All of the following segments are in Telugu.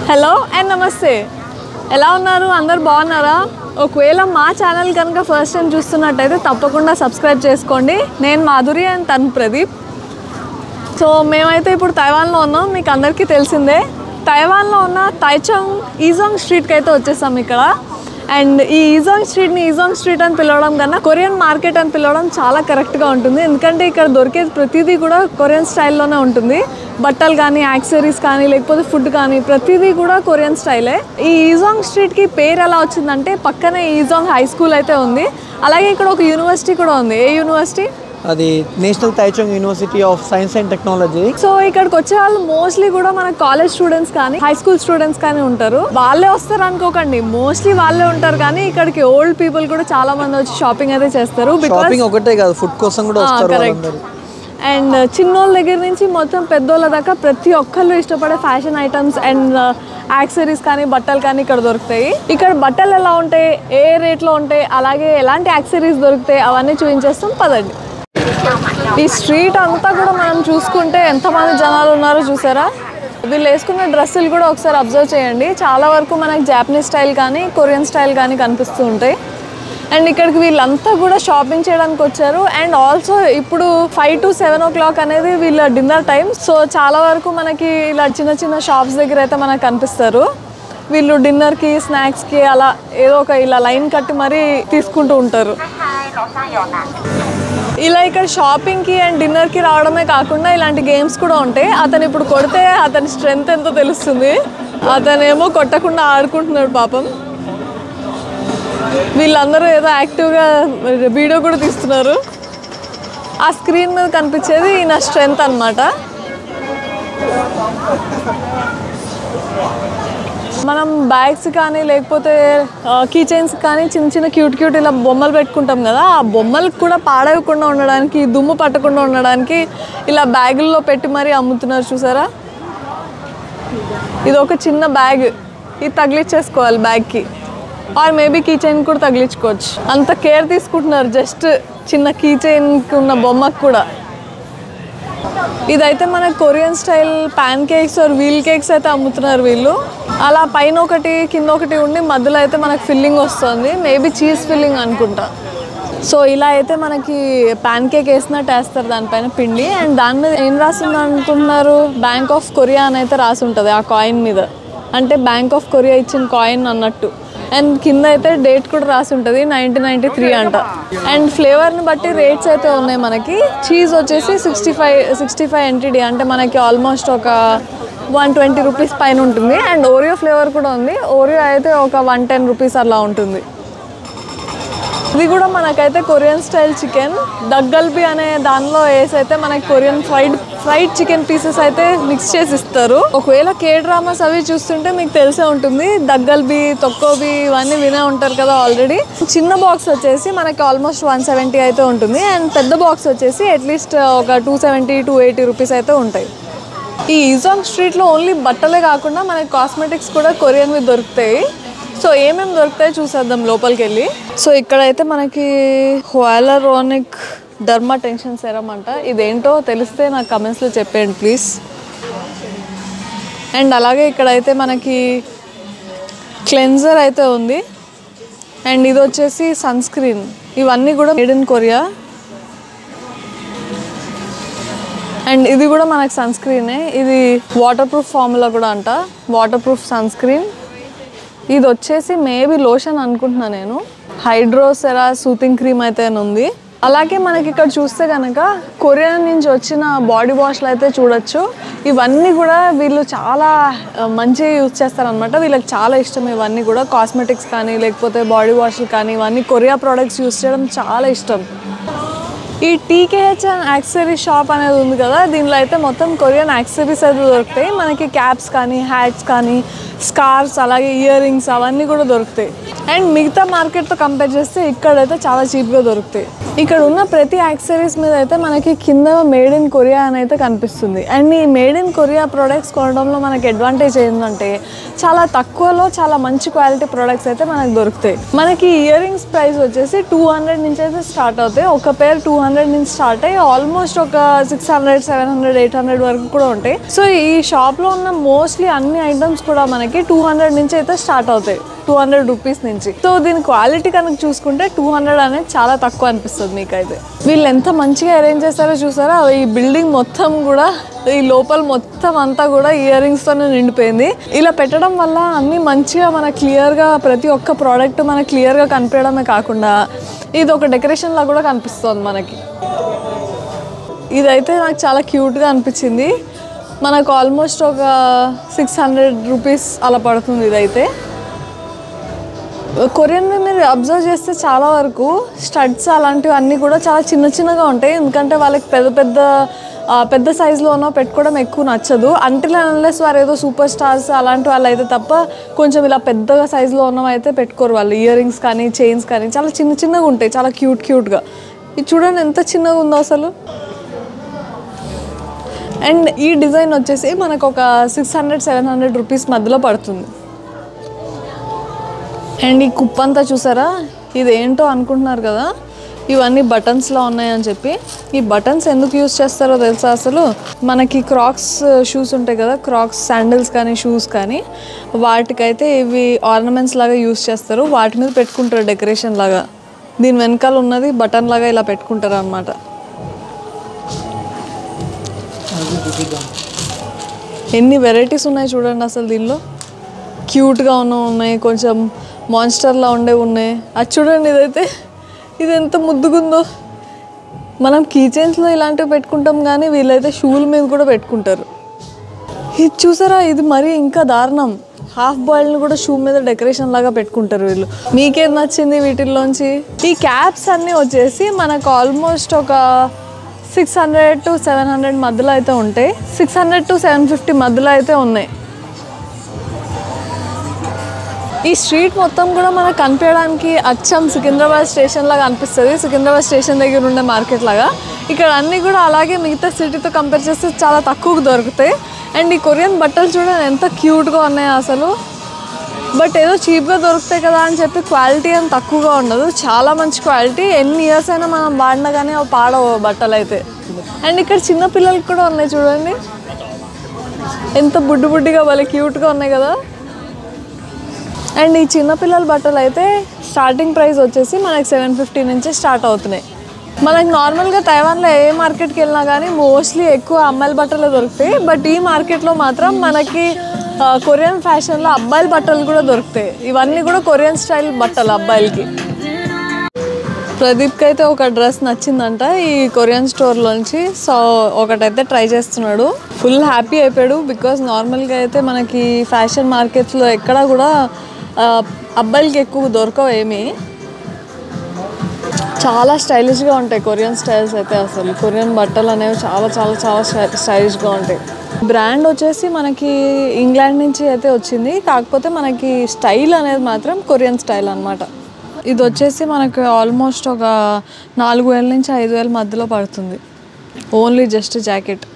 హలో అండ్ నమస్తే, ఎలా ఉన్నారు? అందరు బాగున్నారా? ఒకవేళ మా ఛానల్ కనుక ఫస్ట్ టైం చూస్తున్నట్టయితే తప్పకుండా సబ్స్క్రైబ్ చేసుకోండి. నేను మాధురి అండ్ తను ప్రదీప్. సో మేమైతే ఇప్పుడు తైవాన్లో ఉన్నాం. మీకు అందరికీ తెలిసిందే, తైవాన్లో ఉన్న తైచాంగ్ ఈజాంగ్ స్ట్రీట్కి అయితే వచ్చేసాం ఇక్కడ. అండ్ ఈ ఈజాంగ్ స్ట్రీట్ని ఈజాంగ్ స్ట్రీట్ అని పిలవడం కన్నా కొరియన్ మార్కెట్ అని పిలవడం చాలా కరెక్ట్గా ఉంటుంది. ఎందుకంటే ఇక్కడ దొరికేది ప్రతిదీ కూడా కొరియన్ స్టైల్లోనే ఉంటుంది. బట్టలు కానీ, యాక్సెసరీస్ కానీ, లేకపోతే ఫుడ్ కానీ ప్రతిదీ కూడా కొరియన్ స్టైలే. ఈ ఈజాంగ్ స్ట్రీట్కి పేరు ఎలా వచ్చిందంటే పక్కనే ఈజాంగ్ హై స్కూల్ అయితే ఉంది. అలాగే ఇక్కడ ఒక యూనివర్సిటీ కూడా ఉంది. ఏ యూనివర్సిటీ? అది national Taichung university of science and technology. So ఇక్కడికి వచ్చే వాళ్ళు మోస్ట్లీ కూడా మన కాలేజ్ స్టూడెంట్స్ కానీ, హై స్కూల్ స్టూడెంట్స్ కానీ ఉంటారు. వాళ్ళే వస్తారు అనుకోకండి, మోస్ట్లీ వాళ్ళే ఉంటారు. కానీ ఇక్కడికి ఓల్డ్ పీపుల్ కూడా చాలా మంది వచ్చి షాపింగ్ అయితే చేస్తారు. షాపింగ్ ఒకటే కాదు, ఫుడ్ కోసం కూడా వస్తారు. అండ్ చిన్నోళ్ళ దగ్గర నుంచి మొత్తం పెద్దోళ్ళ దాకా ప్రతి ఒక్కళ్ళు ఇష్టపడే ఫ్యాషన్ ఐటమ్స్ అండ్ యాక్సెసరీస్ కానీ, బట్టలు కానీ ఇక్కడ దొరుకుతాయి. ఇక్కడ బట్టలు ఎలా ఉంటాయి, ఏ రేట్లో ఉంటాయి, అలాగే ఎలాంటి యాక్సెసరీస్ దొరుకుతాయి అవన్నీ చూపించేస్తాం. పదండి. ఈ స్ట్రీట్ అంతా కూడా మనం చూసుకుంటే ఎంతమంది జనాలు ఉన్నారో చూసారా? వీళ్ళు వేసుకున్న డ్రెస్సులు కూడా ఒకసారి అబ్జర్వ్ చేయండి. చాలా వరకు మనకి జాపనీస్ స్టైల్ కానీ, కొరియన్ స్టైల్ కానీ కనిపిస్తూ ఉంటాయి. అండ్ ఇక్కడికి వీళ్ళంతా కూడా షాపింగ్ చేయడానికి వచ్చారు. అండ్ ఆల్సో ఇప్పుడు 5 to 7 o'clock అనేది వీళ్ళ డిన్నర్ టైం. సో చాలా వరకు మనకి ఇలా చిన్న చిన్న షాప్స్ దగ్గర అయితే మనకు కనిపిస్తారు. వీళ్ళు డిన్నర్కి, స్నాక్స్కి అలా ఏదో ఒక ఇలా లైన్ కట్టి మరీ తీసుకుంటూ ఉంటారు. ఇలా ఇక్కడ షాపింగ్కి అండ్ డిన్నర్కి రావడమే కాకుండా ఇలాంటి గేమ్స్ కూడా ఉంటాయి. అతను ఇప్పుడు కొడితే అతని స్ట్రెంగ్త్ ఎంతో తెలుస్తుంది. అతనేమో కొట్టకుండా ఆడుకుంటున్నాడు పాపం. వీళ్ళందరూ ఏదో యాక్టివ్గా వీడియో కూడా తీస్తున్నారు. ఆ స్క్రీన్ మీద కనిపించేది నా స్ట్రెంగ్త్ అన్నమాట. మనం బ్యాగ్స్ కానీ, లేకపోతే కీ చైన్స్ కానీ చిన్న చిన్న క్యూట్ ఇలా బొమ్మలు పెట్టుకుంటాం కదా, ఆ బొమ్మలకు కూడా పాడవకుండా ఉండడానికి, దుమ్ము పట్టకుండా ఉండడానికి ఇలా బ్యాగుల్లో పెట్టి మరీ అమ్ముతున్నారు చూసారా? ఇది ఒక చిన్న బ్యాగ్, ఇది తగిలించేసుకోవాలి బ్యాగ్కి, ఆర్ మేబీ కీ చైన్ కూడా తగిలించుకోవచ్చు. అంత కేర్ తీసుకుంటున్నారు జస్ట్ చిన్న కీ చైన్కి ఉన్న బొమ్మకు కూడా. ఇదైతే మన Korean style pan cakes are wheel cakes అయితే అమ్ముతున్నారు వీళ్ళు. అలా పైన ఒకటి కింద ఒకటి ఉండి మధ్యలో అయితే మనకు ఫిల్లింగ్ వస్తుంది. మేబీ చీజ్ ఫిల్లింగ్ అనుకుంటా. సో ఇలా అయితే మనకి ప్యాన్ కేక్ వేసినట్టు వేస్తారు దానిపైన పిండి. అండ్ దాని మీద ఏం రాసింది అనుకుంటున్నారు? బ్యాంక్ ఆఫ్ కొరియా అని అయితే రాసి ఉంటుంది ఆ కాయిన్ మీద. అంటే బ్యాంక్ ఆఫ్ కొరియా ఇచ్చిన కాయిన్ అన్నట్టు. అండ్ కింద అయితే డేట్ కూడా రాసి ఉంటుంది, 1993 అంట. అండ్ ఫ్లేవర్ని బట్టి రేట్స్ అయితే ఉన్నాయి మనకి. చీజ్ వచ్చేసి 65 NTD, అంటే మనకి ఆల్మోస్ట్ ఒక 120 రూపీస్ పైన ఉంటుంది. అండ్ ఓరియో ఫ్లేవర్ కూడా ఉంది. ఓరియో అయితే ఒక 110 రూపీస్ అలా ఉంటుంది. ఇది కూడా మనకైతే కొరియన్ స్టైల్ చికెన్ డగ్గల్బీ అనే దానిలో వేసి అయితే మనకి కొరియన్ ఫ్రైడ్ చికెన్ పీసెస్ అయితే మిక్స్ చేసి ఇస్తారు. ఒకవేళ కే డ్రామాస్ అవి చూస్తుంటే మీకు తెలిసే ఉంటుంది, డగ్గల్బీ, తొక్కోబీ ఇవన్నీ వినే ఉంటారు కదా ఆల్రెడీ. చిన్న బాక్స్ వచ్చేసి మనకి ఆల్మోస్ట్ 170 అయితే ఉంటుంది. అండ్ పెద్ద బాక్స్ వచ్చేసి అట్లీస్ట్ ఒక 270 to 280 రూపీస్ అయితే ఉంటాయి. ఈ ఈజాంగ్ స్ట్రీట్లో ఓన్లీ బట్టలే కాకుండా మనకి కాస్మెటిక్స్ కూడా కొరియన్వి దొరుకుతాయి. సో ఏమేమి దొరుకుతాయో చూసేద్దాం లోపలికి వెళ్ళి. సో ఇక్కడైతే మనకి హ్యాలరోనిక్ డర్మా టెన్షన్ సెరమ్ అంట. ఇదేంటో తెలిస్తే నాకు కమెంట్స్లో చెప్పండి ప్లీజ్. అండ్ అలాగే ఇక్కడైతే మనకి క్లెన్జర్ అయితే ఉంది. అండ్ ఇది వచ్చేసి సన్ స్క్రీన్. ఇవన్నీ కూడా మేడ్ ఇన్ కొరియా. అండ్ ఇది కూడా మనకి సన్ స్క్రీనే. ఇది వాటర్ ప్రూఫ్ ఫార్ములా కూడా అంట, వాటర్ ప్రూఫ్ సన్ స్క్రీన్. ఇది వచ్చేసి మేబీ లోషన్ అనుకుంటున్నా నేను. హైడ్రోసెరా సూతింగ్ క్రీమ్ అయితే ఉంది. అలాగే మనకి ఇక్కడ చూస్తే కనుక కొరియన్ నుంచి వచ్చిన బాడీ వాష్లు అయితే చూడొచ్చు. ఇవన్నీ కూడా వీళ్ళు చాలా మంచిగా యూజ్ చేస్తారనమాట. వీళ్ళకి చాలా ఇష్టం ఇవన్నీ కూడా. కాస్మెటిక్స్ కానీ, లేకపోతే బాడీ వాష్లు కానీ, ఇవన్నీ కొరియా ప్రోడక్ట్స్ యూజ్ చేయడం చాలా ఇష్టం. ఈ TKH యాక్సెసరీ షాప్ అనేది ఉంది కదా, దీనిలో అయితే మొత్తం కొరియన్ యాక్సెసరీస్ అయితే దొరుకుతాయి. మనకి క్యాప్స్ కానీ, హ్యాట్స్ కానీ, స్కార్ఫ్స్, అలాగే ఇయర్ రింగ్స్ అవన్నీ కూడా దొరుకుతాయి. అండ్ మిగతా మార్కెట్తో కంపేర్ చేస్తే ఇక్కడైతే చాలా చీప్గా దొరుకుతాయి. ఇక్కడ ఉన్న ప్రతి యాక్సెసరీస్ మీద అయితే మనకి కింద మేడ్ ఇన్ కొరియా అని అయితే కనిపిస్తుంది. అండ్ ఈ మేడ్ ఇన్ కొరియా ప్రోడక్ట్స్ కొనడంలో మనకి అడ్వాంటేజ్ ఏంటంటే చాలా తక్కువలో చాలా మంచి క్వాలిటీ ప్రోడక్ట్స్ అయితే మనకు దొరుకుతాయి. మనకి ఇయర్ రింగ్స్ ప్రైస్ వచ్చేసి 200 నుంచి అయితే స్టార్ట్ అవుతాయి. ఒక పేర్ 200 నుంచి స్టార్ట్ అయ్యి ఆల్మోస్ట్ ఒక 600, 700, 800 వరకు కూడా ఉంటాయి. సో ఈ షాప్లో ఉన్న మోస్ట్లీ అన్ని ఐటమ్స్ కూడా మనకి 200 నుంచి అయితే స్టార్ట్ అవుతాయి, 200 రూపీస్ నుంచి. సో దీని క్వాలిటీ కనుక చూసుకుంటే 200 అనేది చాలా తక్కువ అనిపిస్తుంది మీకైతే. వీళ్ళు ఎంత మంచిగా అరేంజ్ చేస్తారో చూసారా, ఈ బిల్డింగ్ మొత్తం కూడా ఈ లోపల మొత్తం అంతా కూడా ఇయర్ రింగ్స్తోనే నిండిపోయింది. ఇలా పెట్టడం వల్ల అన్నీ మంచిగా మనకు క్లియర్గా ప్రతి ఒక్క ప్రోడక్ట్ మనకు క్లియర్గా కనిపించడమే కాకుండా ఇది ఒక డెకరేషన్ లా కూడా కనిపిస్తుంది మనకి. ఇదైతే నాకు చాలా క్యూట్గా అనిపించింది. మనకు ఆల్మోస్ట్ ఒక 600 రూపీస్ అలా పడుతుంది ఇదైతే. కొరియన్ మీరు అబ్జర్వ్ చేస్తే చాలా వరకు స్టడ్స్ అలాంటివి అన్నీ కూడా చాలా చిన్న చిన్నగా ఉంటాయి. ఎందుకంటే వాళ్ళకి పెద్ద సైజులోనో పెట్టుకోవడం ఎక్కువ నచ్చదు. అంటిల్ అన్లెస్ వారు ఏదో సూపర్ స్టార్స్ అలాంటి వాళ్ళు అయితే తప్ప కొంచెం ఇలా పెద్దగా సైజులో ఉన్నవి అయితే పెట్టుకోరు వాళ్ళు. ఇయర్ రింగ్స్ కానీ చైన్స్ కానీ చాలా చిన్న చిన్నగా ఉంటాయి, చాలా క్యూట్గా. ఇది చూడండి ఎంత చిన్నగా ఉందో అసలు. అండ్ ఈ డిజైన్ వచ్చేసి మనకు ఒక 600, 700 రూపీస్ మధ్యలో పడుతుంది. అండ్ ఈ కుప్పంతా చూసారా, ఇది ఏంటో అనుకుంటున్నారు కదా, ఇవన్నీ బటన్స్లో ఉన్నాయని చెప్పి. ఈ బటన్స్ ఎందుకు యూజ్ చేస్తారో తెలుసా అసలు? మనకి క్రాక్స్ షూస్ ఉంటాయి కదా, క్రాక్స్ శాండిల్స్ కానీ షూస్ కానీ, వాటికైతే ఇవి ఆర్నమెంట్స్ లాగా యూజ్ చేస్తారు. వాటి మీద పెట్టుకుంటారు డెకరేషన్ లాగా. దీని వెనకాల ఉన్నది బటన్ లాగా ఇలా పెట్టుకుంటారు అన్నమాట. ఎన్ని వెరైటీస్ ఉన్నాయి చూడండి అసలు దీనిలో. క్యూట్గా ఉన్నాయి, కొంచెం మాన్స్టర్లా ఉన్నాయి. అది చూడండి, ఇది ఎంత ముద్దుగుందో. మనం కీ చైన్స్లో ఇలాంటివి పెట్టుకుంటాం కానీ వీళ్ళైతే షూల మీద కూడా పెట్టుకుంటారు. ఇది చూసారా, ఇది మరీ ఇంకా దారుణం. హాఫ్ బాయిల్ని కూడా షూ మీద డెకరేషన్ లాగా పెట్టుకుంటారు వీళ్ళు. మీకేం నచ్చింది వీటిల్లోంచి? ఈ క్యాప్స్ అన్నీ వచ్చేసి మనకు ఆల్మోస్ట్ ఒక 600 to 700 మధ్యలో అయితే ఉంటాయి. 600 to 750 మధ్యలో అయితే ఉన్నాయి. ఈ స్ట్రీట్ మొత్తం కూడా మనకు కనిపించడానికి అచ్చం సికింద్రాబాద్ స్టేషన్ లాగా అనిపిస్తుంది. సికింద్రాబాద్ స్టేషన్ దగ్గర ఉండే మార్కెట్ లాగా. ఇక్కడ అన్నీ కూడా అలాగే మిగతా సిటీతో కంపేర్ చేస్తే చాలా తక్కువకు దొరుకుతాయి. అండ్ ఈ కొరియన్ బట్టలు చూడండి ఎంత క్యూట్గా ఉన్నాయో అసలు. బట్ ఏదో చీప్గా దొరుకుతాయి కదా అని చెప్పి క్వాలిటీ ఏం తక్కువగా ఉండదు, చాలా మంచి క్వాలిటీ. ఎన్ని ఇయర్స్ అయినా మనం వాడినా కానీ అవి పాడవు బట్టలు అయితే. అండ్ ఇక్కడ చిన్న పిల్లలకి కూడా ఉన్నాయి చూడండి, ఎంత బుడ్డిగా వాళ్ళ క్యూట్గా ఉన్నాయి కదా. అండ్ ఈ చిన్నపిల్లల బట్టలు అయితే స్టార్టింగ్ ప్రైస్ వచ్చేసి మనకి 750 నుంచి స్టార్ట్ అవుతున్నాయి. మనకి నార్మల్గా తైవాన్లో ఏ మార్కెట్కి వెళ్ళినా కానీ మోస్ట్లీ ఎక్కువ అమ్మాయిల బట్టలే దొరుకుతాయి. బట్ ఈ మార్కెట్లో మాత్రం మనకి కొరియన్ ఫ్యాషన్లో అబ్బాయిల బట్టలు కూడా దొరుకుతాయి. ఇవన్నీ కూడా కొరియన్ స్టైల్ బట్టలు అబ్బాయిలకి. ప్రదీప్కి అయితే ఒక డ్రెస్ నచ్చిందంట ఈ కొరియన్ స్టోర్లోంచి. సో ఒకటైతే ట్రై చేస్తున్నాడు. ఫుల్ హ్యాపీ అయిపోయాడు. బికాజ్ నార్మల్గా అయితే మనకి ఫ్యాషన్ మార్కెట్స్లో ఎక్కడా కూడా అబ్బాయిలకి ఎక్కువ దొరకవు ఏమీ. చాలా స్టైలిష్గా ఉంటాయి కొరియన్ స్టైల్స్ అయితే. అసలు కొరియన్ బట్టలు అనేవి చాలా చాలా చాలా స్టైలిష్గా ఉంటాయి. బ్రాండ్ వచ్చేసి మనకి ఇంగ్లాండ్ నుంచి అయితే వచ్చింది, కాకపోతే మనకి స్టైల్ అనేది మాత్రం కొరియన్ స్టైల్ అనమాట. ఇది వచ్చేసి మనకు ఆల్మోస్ట్ ఒక 4000 నుంచి 5000 మధ్యలో పడుతుంది, ఓన్లీ జస్ట్ జాకెట్.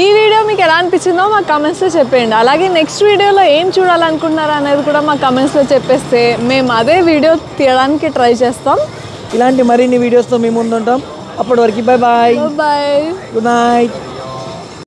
ఈ వీడియో మీకు ఎలా అనిపించిందో మా కమెంట్స్లో చెప్పేయండి. అలాగే నెక్స్ట్ వీడియోలో ఏం చూడాలనుకుంటున్నారా అనేది కూడా మా కమెంట్స్లో చెప్పేస్తే మేము అదే వీడియో తీయడానికి ట్రై చేస్తాం. ఇలాంటి మరిన్ని వీడియోస్తో మేము ముందుంటాం. అప్పటి వరకు bye bye, bye, good night.